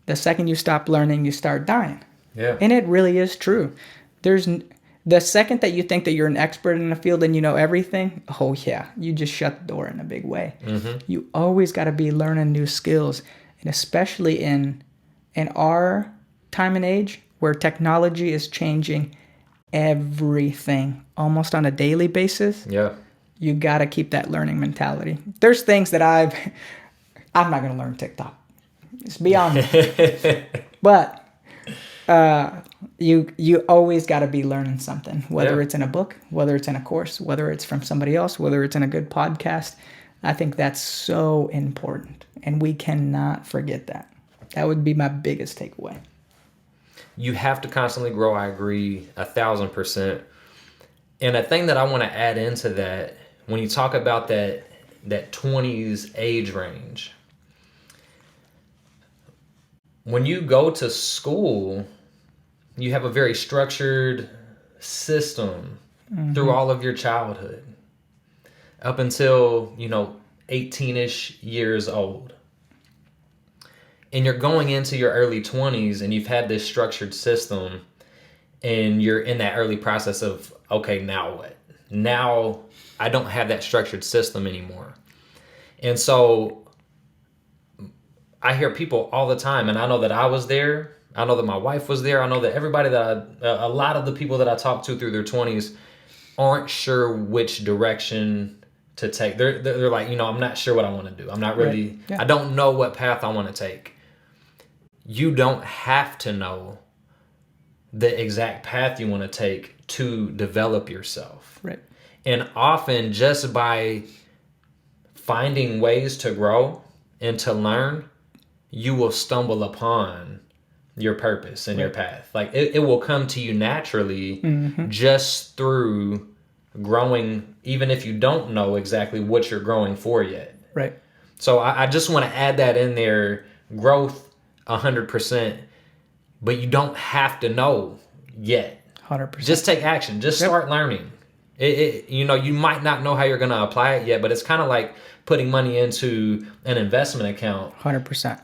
The second you stop learning, you start dying. Yeah. And it really is true. The second that you think that you're an expert in a field and you know everything, oh yeah, you just shut the door in a big way. Mm-hmm. You always got to be learning new skills, and especially in our time and age where technology is changing everything almost on a daily basis. Yeah. You got to keep that learning mentality. There's things that I'm not going to learn TikTok. It's beyond me. But you always got to be learning something, whether it's in a book, whether it's in a course, whether it's from somebody else, whether it's in a good podcast. I think that's so important, and we cannot forget that. That would be my biggest takeaway. You have to constantly grow. I agree 1,000%. And a thing that I want to add into that, when you talk about that 20s age range, when you go to school, you have a very structured system through all of your childhood up until, 18-ish years old. And you're going into your early 20s and you've had this structured system and you're in that early process of, okay, now what? Now I don't have that structured system anymore. And so I hear people all the time, and I know that I was there. I know that my wife was there. I know that everybody a lot of the people that I talk to through their 20s aren't sure which direction to take. They're like, I'm not sure what I want to do. I'm not really, Right. Yeah. I don't know what path I want to take. You don't have to know the exact path you want to take to develop yourself. Right. And often just by finding ways to grow and to learn, you will stumble upon your purpose and your path. Like it will come to you naturally just through growing, even if you don't know exactly what you're growing for yet. Right. So I just want to add that in there. Growth 100%, but you don't have to know yet. 100%. Just take action. Just start learning. You might not know how you're going to apply it yet, but it's kind of like putting money into an investment account. 100%.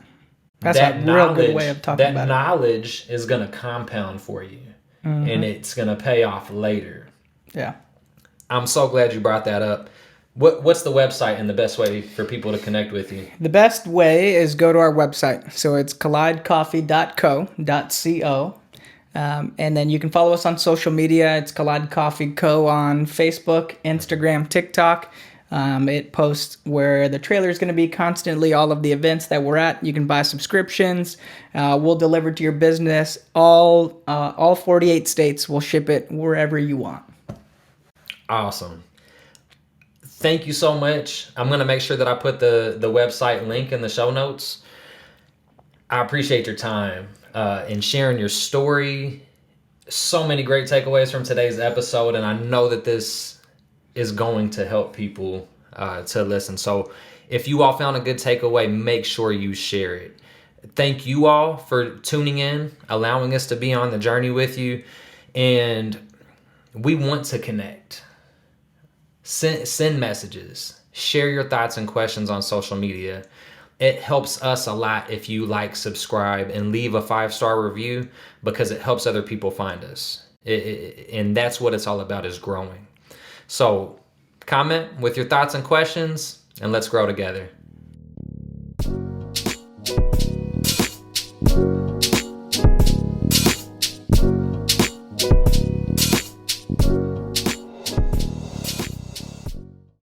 That's a real good way of talking about it. That it. knowledge is going to compound for you, and it's going to pay off later. Yeah. I'm so glad you brought that up. What's the website and the best way for people to connect with you? The best way is go to our website. So it's collidecoffee.co. And then you can follow us on social media. It's Collide Coffee Co. on Facebook, Instagram, TikTok. It posts where the trailer is going to be constantly, all of the events that we're at. You can buy subscriptions. We'll deliver to your business. All 48 states. We'll ship it wherever you want. Awesome. Thank you so much. I'm going to make sure that I put the website link in the show notes. I appreciate your time and sharing your story. So many great takeaways from today's episode, and I know that this is going to help people to listen. So if you all found a good takeaway, make sure you share it. Thank you all for tuning in, allowing us to be on the journey with you, and we want to connect. Send messages, share your thoughts and questions on social media. It helps us a lot if you like, subscribe, and leave a 5-star review, because it helps other people find us. And that's what it's all about, is growing. So comment with your thoughts and questions, and let's grow together.